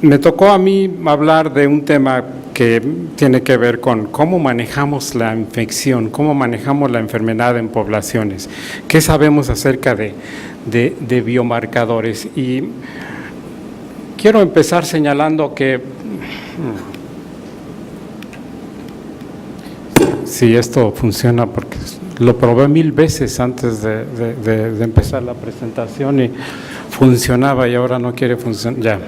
Me tocó a mí hablar de un tema que tiene que ver con cómo manejamos la infección, cómo manejamos la enfermedad en poblaciones, qué sabemos acerca de biomarcadores. Y quiero empezar señalando que, si esto funciona, porque lo probé 1000 veces antes de empezar la presentación y funcionaba y ahora no quiere funcionar.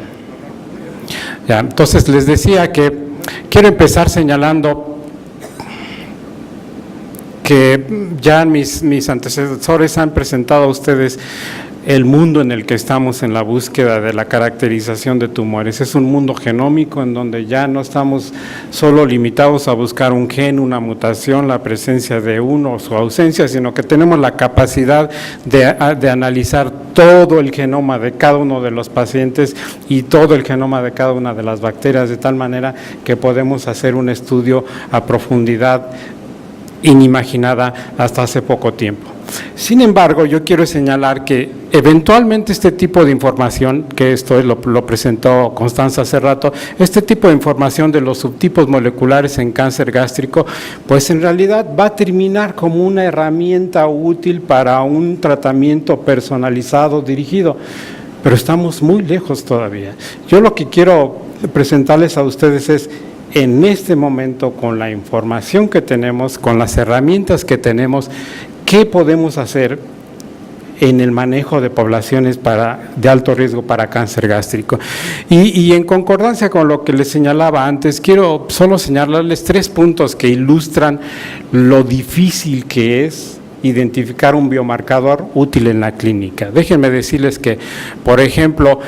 Ya, entonces les decía que quiero empezar señalando que ya mis antecesores han presentado a ustedes el mundo en el que estamos en la búsqueda de la caracterización de tumores. Es un mundo genómico en donde ya no estamos solo limitados a buscar un gen, una mutación, la presencia de uno o su ausencia, sino que tenemos la capacidad de analizar todo el genoma de cada uno de los pacientes y todo el genoma de cada una de las bacterias, de tal manera que podemos hacer un estudio a profundidad inimaginada hasta hace poco tiempo. Sin embargo, yo quiero señalar que eventualmente este tipo de información, que esto lo presentó Constanza hace rato, este tipo de información de los subtipos moleculares en cáncer gástrico, pues en realidad va a terminar como una herramienta útil para un tratamiento personalizado, dirigido, pero estamos muy lejos todavía. Yo lo que quiero presentarles a ustedes es, en este momento, con la información que tenemos, con las herramientas que tenemos, ¿qué podemos hacer en el manejo de poblaciones de alto riesgo para cáncer gástrico? Y en concordancia con lo que les señalaba antes, quiero solo señalarles 3 puntos que ilustran lo difícil que es identificar un biomarcador útil en la clínica. Déjenme decirles que, por ejemplo,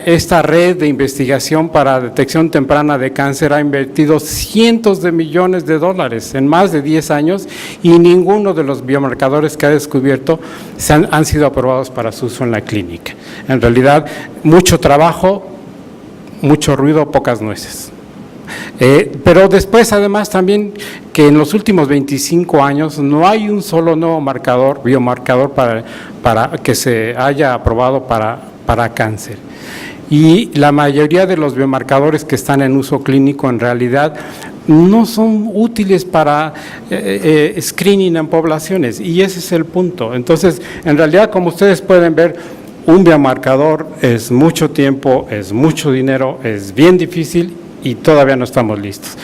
esta red de investigación para detección temprana de cáncer ha invertido cientos de millones de dólares en más de 10 años y ninguno de los biomarcadores que ha descubierto han sido aprobados para su uso en la clínica. En realidad, mucho trabajo, mucho ruido, pocas nueces. Pero después, además, también que en los últimos 25 años no hay un solo nuevo biomarcador para que se haya aprobado para cáncer. Y la mayoría de los biomarcadores que están en uso clínico en realidad no son útiles para screening en poblaciones, y ese es el punto. Entonces, en realidad, como ustedes pueden ver, un biomarcador es mucho tiempo, es mucho dinero, es bien difícil y todavía no estamos listos.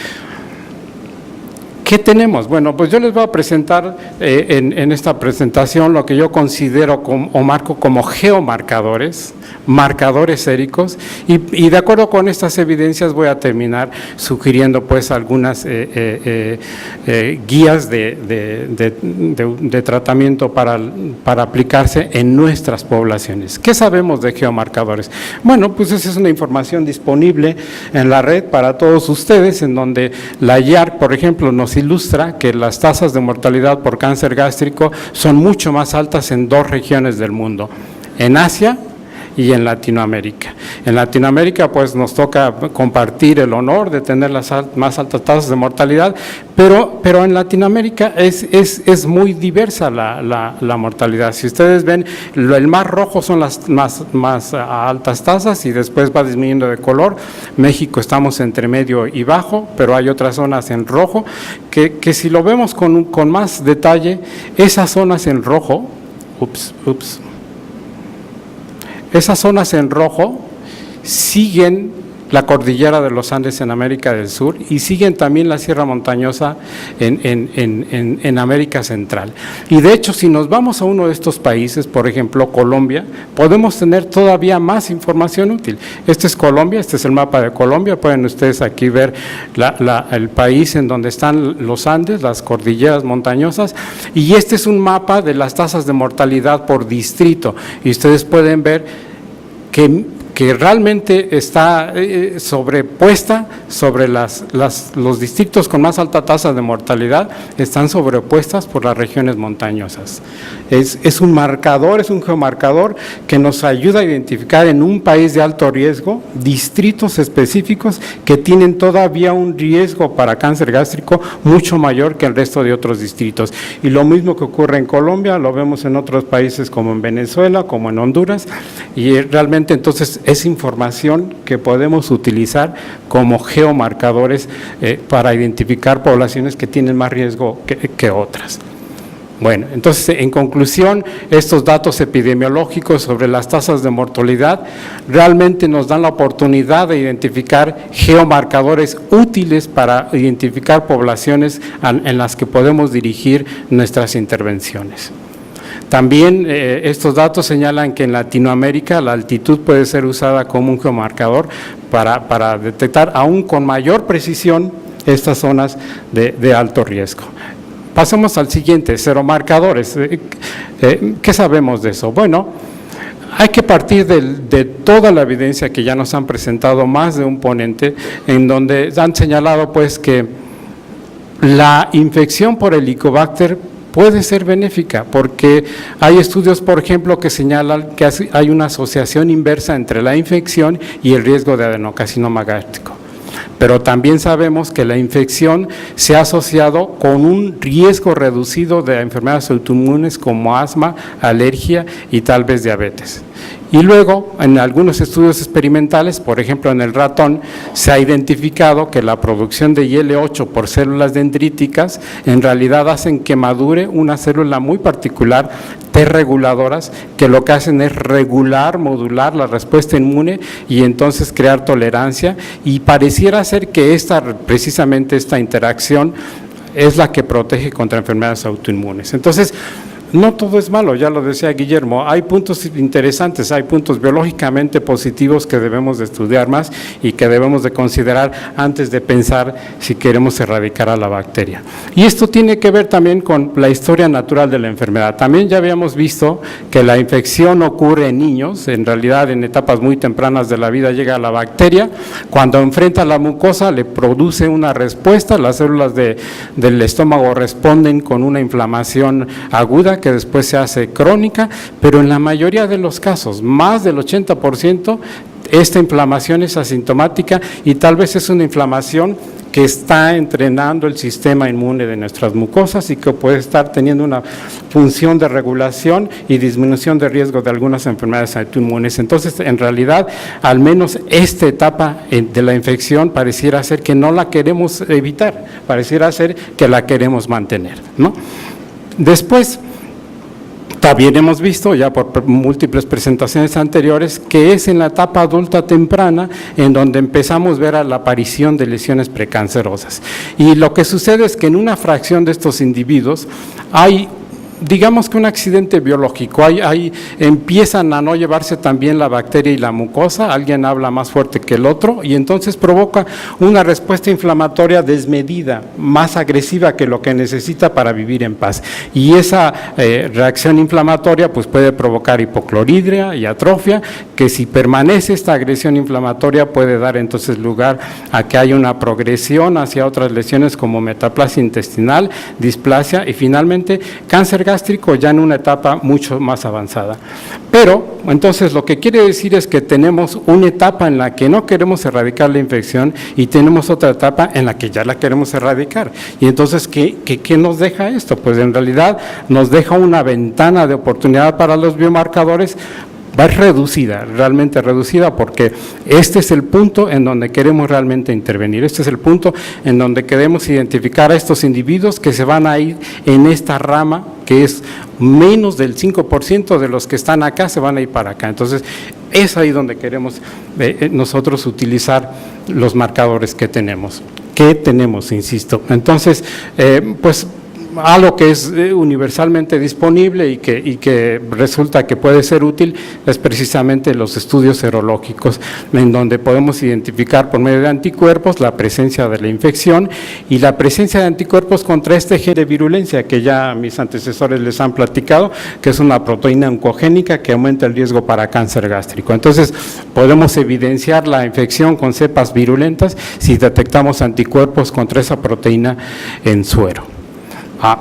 ¿Qué tenemos? Bueno, pues yo les voy a presentar en esta presentación lo que yo considero o marco como geomarcadores, marcadores séricos, y de acuerdo con estas evidencias voy a terminar sugiriendo pues algunas guías de tratamiento para aplicarse en nuestras poblaciones. ¿Qué sabemos de geomarcadores? Bueno, pues esa es una información disponible en la red para todos ustedes, en donde la IARC, por ejemplo, nos ilustra que las tasas de mortalidad por cáncer gástrico son mucho más altas en 2 regiones del mundo, en Asia y en Latinoamérica. En Latinoamérica pues nos toca compartir el honor de tener las más altas tasas de mortalidad, pero en Latinoamérica es muy diversa la mortalidad. Si ustedes ven, el más rojo son las más altas tasas y después va disminuyendo de color. México estamos entre medio y bajo, pero hay otras zonas en rojo que si lo vemos con más detalle, esas zonas en rojo, esas zonas en rojo siguen la cordillera de los Andes en América del Sur y siguen también la Sierra Montañosa en América Central. Y de hecho, si nos vamos a uno de estos países, por ejemplo Colombia, podemos tener todavía más información útil. Este es Colombia, este es el mapa de Colombia, pueden ustedes aquí ver el país en donde están los Andes, las cordilleras montañosas, y este es un mapa de las tasas de mortalidad por distrito, y ustedes pueden ver que realmente está sobrepuesta sobre los distritos con más alta tasa de mortalidad, están sobrepuestas por las regiones montañosas. Es un marcador, es un geomarcador que nos ayuda a identificar en un país de alto riesgo distritos específicos que tienen todavía un riesgo para cáncer gástrico mucho mayor que el resto de otros distritos. Y lo mismo que ocurre en Colombia, lo vemos en otros países como en Venezuela, como en Honduras, y realmente entonces es información que podemos utilizar como geomarcadores para identificar poblaciones que tienen más riesgo que otras. Bueno, entonces, en conclusión, estos datos epidemiológicos sobre las tasas de mortalidad realmente nos dan la oportunidad de identificar geomarcadores útiles para identificar poblaciones en las que podemos dirigir nuestras intervenciones. También estos datos señalan que en Latinoamérica la altitud puede ser usada como un geomarcador para detectar aún con mayor precisión estas zonas de alto riesgo. Pasemos al siguiente, seromarcadores. ¿Qué sabemos de eso? Bueno, hay que partir de toda la evidencia que ya nos han presentado más de un ponente, en donde han señalado pues que la infección por Helicobacter puede ser benéfica, porque hay estudios, por ejemplo, que señalan que hay una asociación inversa entre la infección y el riesgo de adenocarcinoma gástrico. Pero también sabemos que la infección se ha asociado con un riesgo reducido de enfermedades autoinmunes como asma, alergia y tal vez diabetes. Y luego, en algunos estudios experimentales, por ejemplo en el ratón, se ha identificado que la producción de IL-8 por células dendríticas en realidad hacen que madure una célula muy particular, T reguladoras, que lo que hacen es regular, modular la respuesta inmune y entonces crear tolerancia, y pareciera ser que precisamente esta interacción es la que protege contra enfermedades autoinmunes. Entonces, no todo es malo, ya lo decía Guillermo, hay puntos interesantes, hay puntos biológicamente positivos que debemos de estudiar más y que debemos de considerar antes de pensar si queremos erradicar a la bacteria. Y esto tiene que ver también con la historia natural de la enfermedad. También ya habíamos visto que la infección ocurre en niños, en realidad en etapas muy tempranas de la vida llega la bacteria, cuando enfrenta la mucosa le produce una respuesta, las células del estómago responden con una inflamación aguda que después se hace crónica, pero en la mayoría de los casos, más del 80%, esta inflamación es asintomática y tal vez es una inflamación que está entrenando el sistema inmune de nuestras mucosas y que puede estar teniendo una función de regulación y disminución de riesgo de algunas enfermedades autoinmunes. Entonces, en realidad, al menos esta etapa de la infección pareciera ser que no la queremos evitar, pareciera ser que la queremos mantener, ¿no? Después, también hemos visto ya por múltiples presentaciones anteriores que es en la etapa adulta temprana en donde empezamos a ver la aparición de lesiones precancerosas. Y lo que sucede es que en una fracción de estos individuos hay, digamos que un accidente biológico, empiezan a no llevarse también la bacteria y la mucosa, alguien habla más fuerte que el otro y entonces provoca una respuesta inflamatoria desmedida, más agresiva que lo que necesita para vivir en paz. Y esa reacción inflamatoria pues puede provocar hipocloridria y atrofia, que si permanece esta agresión inflamatoria puede dar entonces lugar a que haya una progresión hacia otras lesiones como metaplasia intestinal, displasia y finalmente cáncer gástrico ya en una etapa mucho más avanzada. Pero, entonces, lo que quiere decir es que tenemos una etapa en la que no queremos erradicar la infección y tenemos otra etapa en la que ya la queremos erradicar. Y entonces, ¿qué nos deja esto? Pues en realidad nos deja una ventana de oportunidad para los biomarcadores. Va reducida, realmente reducida, porque este es el punto en donde queremos realmente intervenir, este es el punto en donde queremos identificar a estos individuos que se van a ir en esta rama, que es menos del 5% de los que están acá se van a ir para acá. Entonces, es ahí donde queremos nosotros utilizar los marcadores que tenemos, insisto. Entonces, pues, algo que es universalmente disponible y que resulta que puede ser útil es precisamente los estudios serológicos, en donde podemos identificar por medio de anticuerpos la presencia de la infección y la presencia de anticuerpos contra este gen de virulencia que ya mis antecesores les han platicado, que es una proteína oncogénica que aumenta el riesgo para cáncer gástrico. Entonces, podemos evidenciar la infección con cepas virulentas si detectamos anticuerpos contra esa proteína en suero.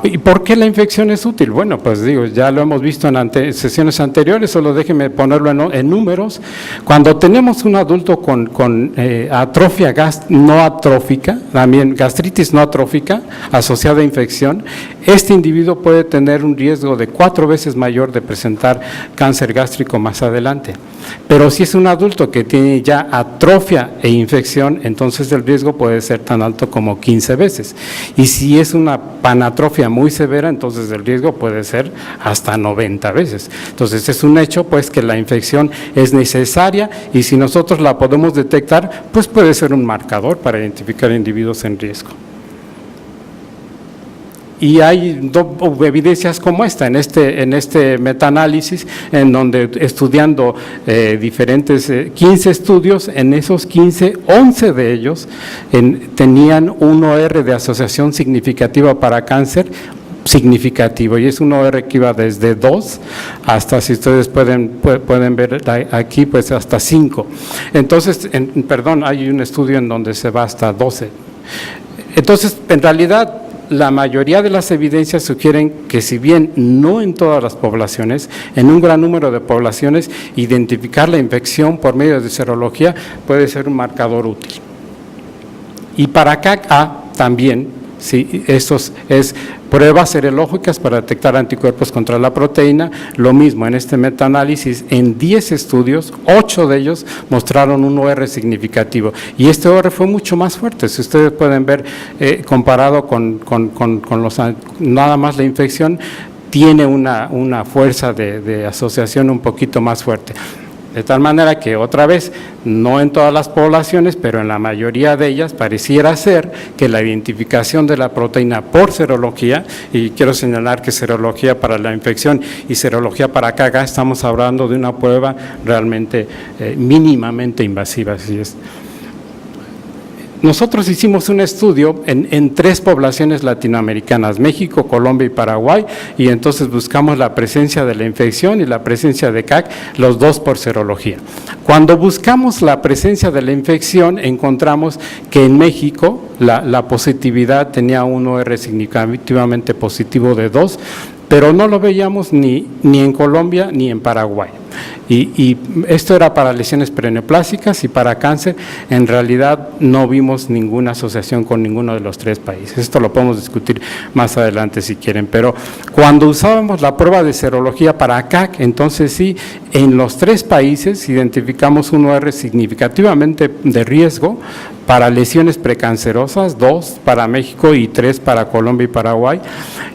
¿Y por qué la infección es útil? Bueno, pues digo, ya lo hemos visto en sesiones anteriores, solo déjenme ponerlo en números. Cuando tenemos un adulto con atrofia no atrófica, también gastritis no atrófica asociada a infección, este individuo puede tener un riesgo de 4 veces mayor de presentar cáncer gástrico más adelante. Pero si es un adulto que tiene ya atrofia e infección, entonces el riesgo puede ser tan alto como 15 veces. Y si es una panatrofia muy severa, entonces el riesgo puede ser hasta 90 veces. Entonces es un hecho pues que la infección es necesaria y si nosotros la podemos detectar, pues puede ser un marcador para identificar individuos en riesgo. Y hay evidencias como esta, en este metaanálisis, en donde estudiando diferentes 15 estudios, en esos 15, 11 de ellos tenían un OR de asociación significativa para cáncer, significativo, y es un OR que iba desde 2 hasta, si ustedes pueden ver aquí, pues hasta 5. Entonces, hay un estudio en donde se va hasta 12. Entonces, en realidad, la mayoría de las evidencias sugieren que si bien no en todas las poblaciones, en un gran número de poblaciones, identificar la infección por medio de serología puede ser un marcador útil. Y para CAC-A también, sí, estos es pruebas serológicas para detectar anticuerpos contra la proteína. Lo mismo en este metaanálisis, en 10 estudios, 8 de ellos mostraron un OR significativo. Y este OR fue mucho más fuerte, si ustedes pueden ver, comparado con nada más la infección, tiene una fuerza de asociación un poquito más fuerte. De tal manera que, otra vez, no en todas las poblaciones, pero en la mayoría de ellas pareciera ser que la identificación de la proteína por serología, y quiero señalar que serología para la infección y serología para CAG-A, estamos hablando de una prueba realmente mínimamente invasiva, así es. Nosotros hicimos un estudio en 3 poblaciones latinoamericanas, México, Colombia y Paraguay, y entonces buscamos la presencia de la infección y la presencia de CAG, los dos por serología. Cuando buscamos la presencia de la infección, encontramos que en México la positividad tenía un OR significativamente positivo de 2, pero no lo veíamos ni en Colombia ni en Paraguay. Y esto era para lesiones perineoplásticas, y para cáncer en realidad no vimos ninguna asociación con ninguno de los 3 países. Esto lo podemos discutir más adelante si quieren, pero cuando usábamos la prueba de serología para CAC, entonces sí, en los 3 países identificamos un OR significativamente de riesgo para lesiones precancerosas, 2 para México y 3 para Colombia y Paraguay,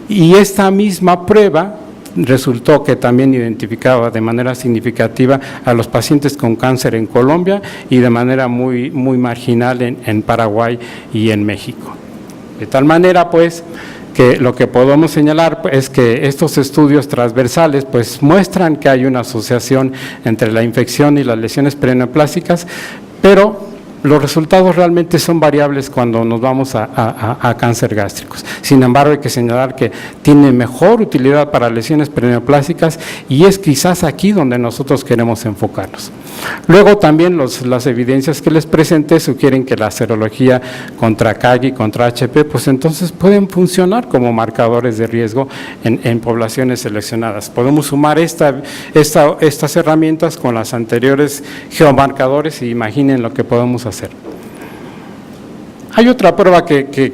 y esta misma prueba resultó que también identificaba de manera significativa a los pacientes con cáncer en Colombia y de manera muy marginal en Paraguay y en México. De tal manera, pues, que lo que podemos señalar es que estos estudios transversales pues muestran que hay una asociación entre la infección y las lesiones perineoplásticas, pero los resultados realmente son variables cuando nos vamos a cáncer gástricos. Sin embargo, hay que señalar que tiene mejor utilidad para lesiones perineoplásticas y es quizás aquí donde nosotros queremos enfocarnos. Luego también las evidencias que les presenté sugieren que la serología contra CAG y contra HP, pues entonces pueden funcionar como marcadores de riesgo en poblaciones seleccionadas. Podemos sumar estas herramientas con las anteriores geomarcadores y imaginen lo que podemos hacer. Hay otra prueba que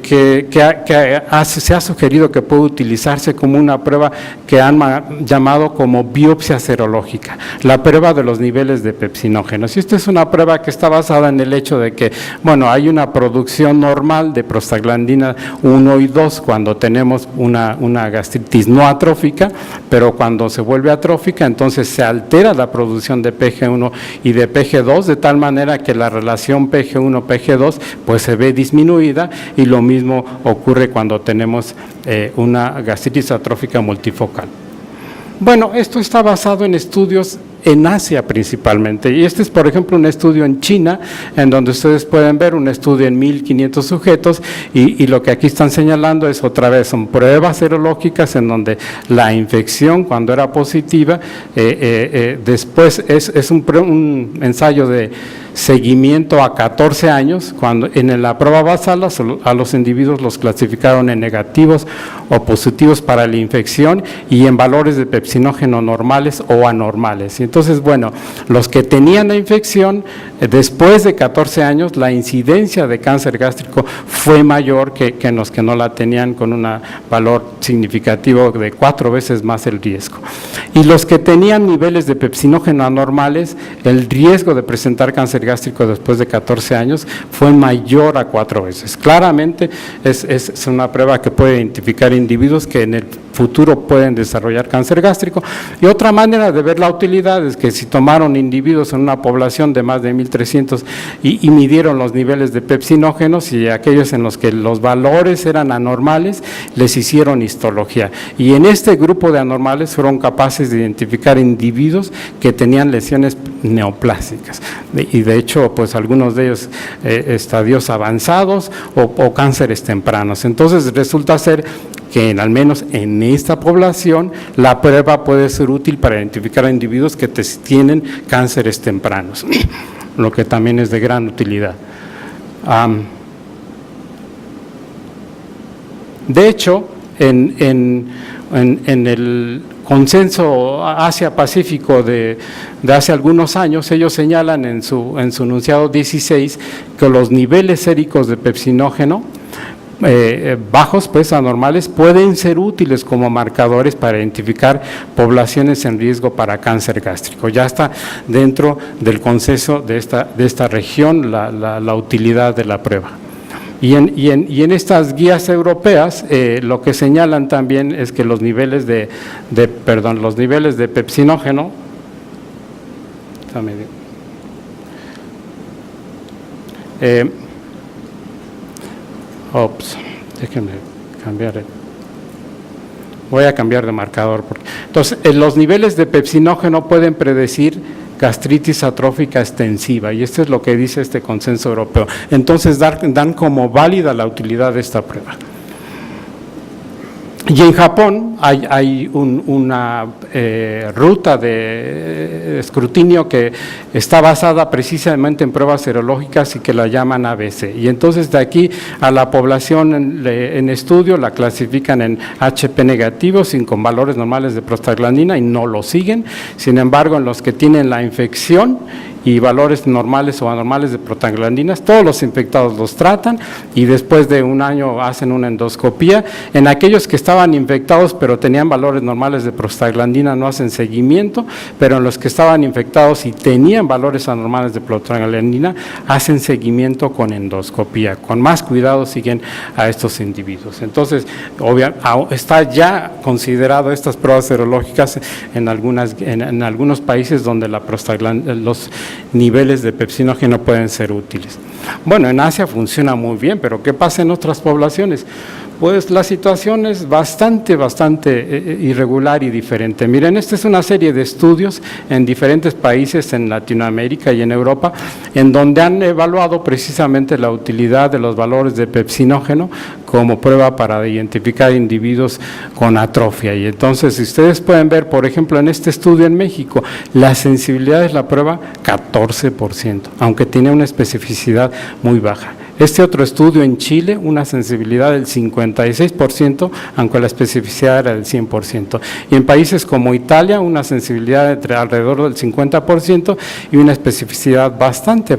se ha sugerido que puede utilizarse como una prueba que han llamado como biopsia serológica, la prueba de los niveles de pepsinógenos. Y esta es una prueba que está basada en el hecho de que, bueno, hay una producción normal de prostaglandina 1 y 2 cuando tenemos una gastritis no atrófica, pero cuando se vuelve atrófica, entonces se altera la producción de PG1 y de PG2, de tal manera que la relación PG1-PG2 pues se ve disminuida, y lo mismo ocurre cuando tenemos una gastritis atrófica multifocal. Bueno, esto está basado en estudios en Asia principalmente, y este es, por ejemplo, un estudio en China, en donde ustedes pueden ver un estudio en 1.500 sujetos, y lo que aquí están señalando es otra vez, son pruebas serológicas en donde la infección, cuando era positiva, después es un ensayo de seguimiento a 14 años, cuando en la prueba basal a los individuos los clasificaron en negativos o positivos para la infección y en valores de pepsinógeno normales o anormales. Entonces, bueno, los que tenían la infección Después de 14 años, la incidencia de cáncer gástrico fue mayor que en los que no la tenían, con un valor significativo de 4 veces más el riesgo. Y los que tenían niveles de pepsinógeno anormales, el riesgo de presentar cáncer gástrico después de 14 años fue mayor a 4 veces. Claramente es una prueba que puede identificar individuos que en el futuro pueden desarrollar cáncer gástrico. Y otra manera de ver la utilidad es que si tomaron individuos en una población de más de 1.300 y midieron los niveles de pepsinógenos, y aquellos en los que los valores eran anormales, les hicieron histología. Y en este grupo de anormales fueron capaces de identificar individuos que tenían lesiones neoplásicas. Y de hecho, pues algunos de ellos estadios avanzados o cánceres tempranos. Entonces resulta ser que al menos en esta población la prueba puede ser útil para identificar a individuos que tienen cánceres tempranos, lo que también es de gran utilidad. De hecho, en el consenso Asia-Pacífico de hace algunos años, ellos señalan en su enunciado 16 que los niveles séricos de pepsinógeno bajos, pues anormales, pueden ser útiles como marcadores para identificar poblaciones en riesgo para cáncer gástrico. Ya está dentro del consenso de esta región la utilidad de la prueba. Y en estas guías europeas lo que señalan también es que los niveles de pepsinógeno, déjenme cambiar. Voy a cambiar de marcador. Entonces, los niveles de pepsinógeno pueden predecir gastritis atrófica extensiva, y esto es lo que dice este consenso europeo. Entonces, dan como válida la utilidad de esta prueba. Y en Japón hay una ruta de escrutinio que está basada precisamente en pruebas serológicas y que la llaman ABC. Y entonces de aquí a la población en estudio la clasifican en HP negativo, con valores normales de prostaglandina, y no lo siguen. Sin embargo, en los que tienen la infección y valores normales o anormales de prostaglandinas, todos los infectados los tratan y después de un año hacen una endoscopía. En aquellos que estaban infectados pero tenían valores normales de prostaglandina no hacen seguimiento, pero en los que estaban infectados y tenían valores anormales de prostaglandina hacen seguimiento con endoscopía. Con más cuidado siguen a estos individuos. Entonces, está ya considerado estas pruebas serológicas en algunos países donde los niveles de pepsinógeno pueden ser útiles. Bueno, en Asia funciona muy bien, pero ¿qué pasa en otras poblaciones? Pues la situación es bastante irregular y diferente. Miren, esta es una serie de estudios en diferentes países en Latinoamérica y en Europa, en donde han evaluado precisamente la utilidad de los valores de pepsinógeno como prueba para identificar individuos con atrofia. Y entonces, si ustedes pueden ver, por ejemplo, en este estudio en México, la sensibilidad es la prueba 14%, aunque tiene una especificidad muy baja. Este otro estudio en Chile, una sensibilidad del 56%, aunque la especificidad era del 100%. Y en países como Italia, una sensibilidad de alrededor del 50% y una especificidad bastante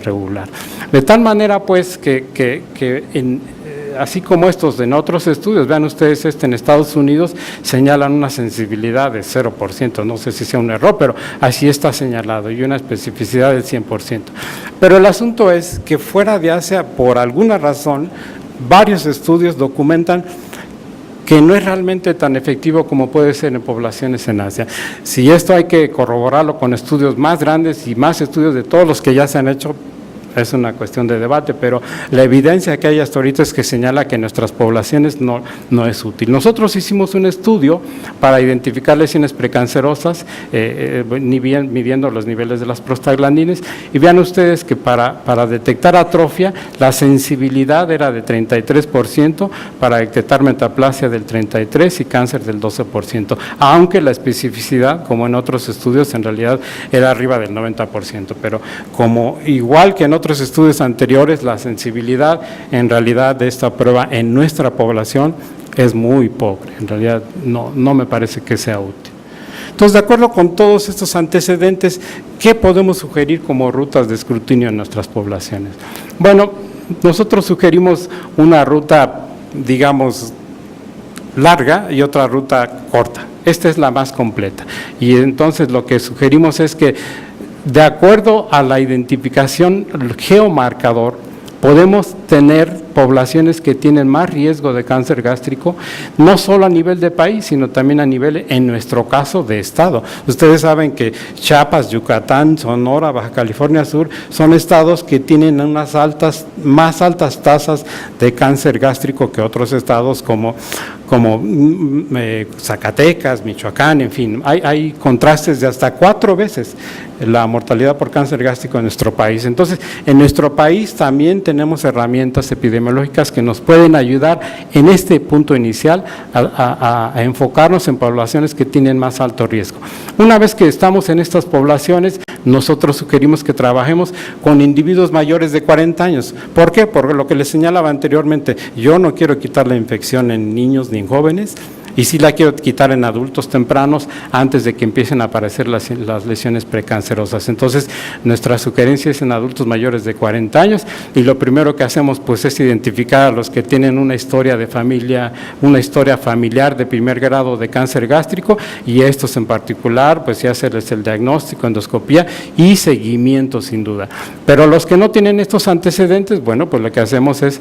regular. De tal manera, pues, que así como estos en otros estudios, vean ustedes en Estados Unidos, señalan una sensibilidad de 0%, no sé si sea un error, pero así está señalado, y una especificidad del 100%. Pero el asunto es que fuera de Asia, por alguna razón, varios estudios documentan que no es realmente tan efectivo como puede ser en poblaciones en Asia. Si esto hay que corroborarlo con estudios más grandes y más estudios de todos los que ya se han hecho, es una cuestión de debate, pero la evidencia que hay hasta ahorita es que señala que en nuestras poblaciones no es útil. Nosotros hicimos un estudio para identificar lesiones precancerosas, midiendo los niveles de las prostaglandinas, y vean ustedes que para detectar atrofia, la sensibilidad era de 33%, para detectar metaplasia del 33% y cáncer del 12%, aunque la especificidad, como en otros estudios, en realidad era arriba del 90%, pero como igual que en otros estudios anteriores, la sensibilidad en realidad de esta prueba en nuestra población es muy pobre. En realidad no me parece que sea útil. Entonces, de acuerdo con todos estos antecedentes, ¿qué podemos sugerir como rutas de escrutinio en nuestras poblaciones? Bueno, nosotros sugerimos una ruta, digamos, larga y otra ruta corta. Esta es la más completa. Y entonces lo que sugerimos es que, de acuerdo a la identificación geomarcador, podemos tener poblaciones que tienen más riesgo de cáncer gástrico, no solo a nivel de país, sino también a nivel, en nuestro caso, de estado. Ustedes saben que Chiapas, Yucatán, Sonora, Baja California Sur, son estados que tienen más altas tasas de cáncer gástrico que otros estados como Zacatecas, Michoacán, en fin. Hay contrastes de hasta 4 veces la mortalidad por cáncer gástrico en nuestro país. Entonces, en nuestro país también tenemos herramientas epidemiológicas que nos pueden ayudar en este punto inicial a enfocarnos en poblaciones que tienen más alto riesgo. Una vez que estamos en estas poblaciones, nosotros sugerimos que trabajemos con individuos mayores de 40 años. ¿Por qué? Por lo que les señalaba anteriormente, yo no quiero quitar la infección en niños ni en jóvenes, y sí la quiero quitar en adultos tempranos antes de que empiecen a aparecer las lesiones precancerosas. Entonces, nuestra sugerencia es en adultos mayores de 40 años, y lo primero que hacemos pues es identificar a los que tienen una historia de familia, una historia familiar de primer grado de cáncer gástrico, y estos en particular pues ya hacerles el diagnóstico, endoscopía y seguimiento sin duda. Pero los que no tienen estos antecedentes, bueno, pues lo que hacemos es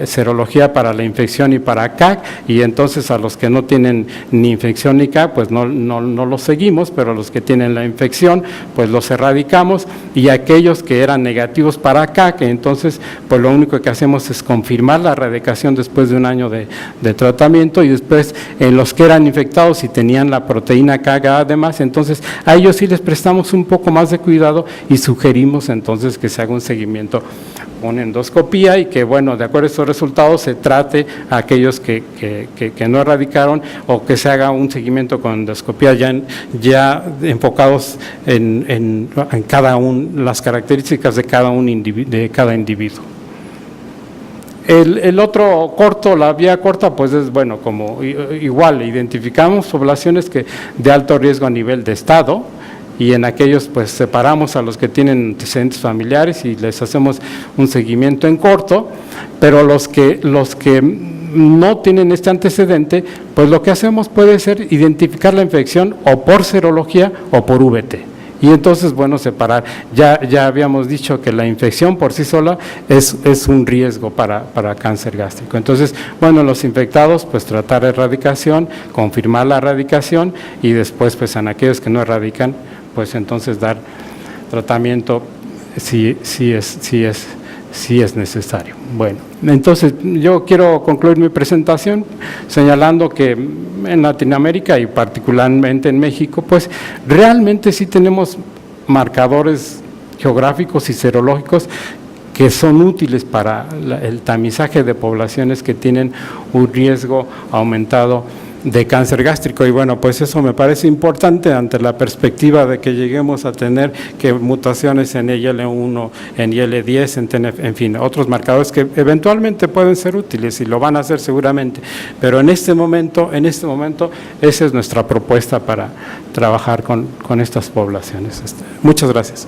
serología para la infección y para CAC, y entonces a los que no tienen ni infección ni CAC, pues no los seguimos, pero los que tienen la infección, pues los erradicamos, y aquellos que eran negativos para CAC, entonces pues lo único que hacemos es confirmar la erradicación después de un año de tratamiento, y después en los que eran infectados y tenían la proteína CAG además, entonces a ellos sí les prestamos un poco más de cuidado y sugerimos entonces que se haga un seguimiento con endoscopía, y que, bueno, de acuerdo a estos resultados se trate a aquellos que no erradicaron, o que se haga un seguimiento con endoscopía ya enfocados en las características de cada individuo. El otro corto, la vía corta, pues es, bueno, como igual identificamos poblaciones de alto riesgo a nivel de estado, y en aquellos pues separamos a los que tienen antecedentes familiares y les hacemos un seguimiento en corto, pero los que no tienen este antecedente, pues lo que hacemos puede ser identificar la infección o por serología o por VT. Y entonces, bueno, separar. Ya habíamos dicho que la infección por sí sola es un riesgo para cáncer gástrico. Entonces, bueno, los infectados, pues tratar erradicación, confirmar la erradicación, y después, pues en aquellos que no erradican, pues entonces dar tratamiento si es necesario. Bueno, entonces yo quiero concluir mi presentación señalando que en Latinoamérica y particularmente en México, pues realmente sí tenemos marcadores geográficos y serológicos que son útiles para el tamizaje de poblaciones que tienen un riesgo aumentado de cáncer gástrico. Y bueno, pues eso me parece importante ante la perspectiva de que lleguemos a tener que mutaciones en IL-1, en IL-10, en TNF, en fin, otros marcadores que eventualmente pueden ser útiles y lo van a hacer seguramente, pero en este momento esa es nuestra propuesta para trabajar con estas poblaciones. Muchas gracias.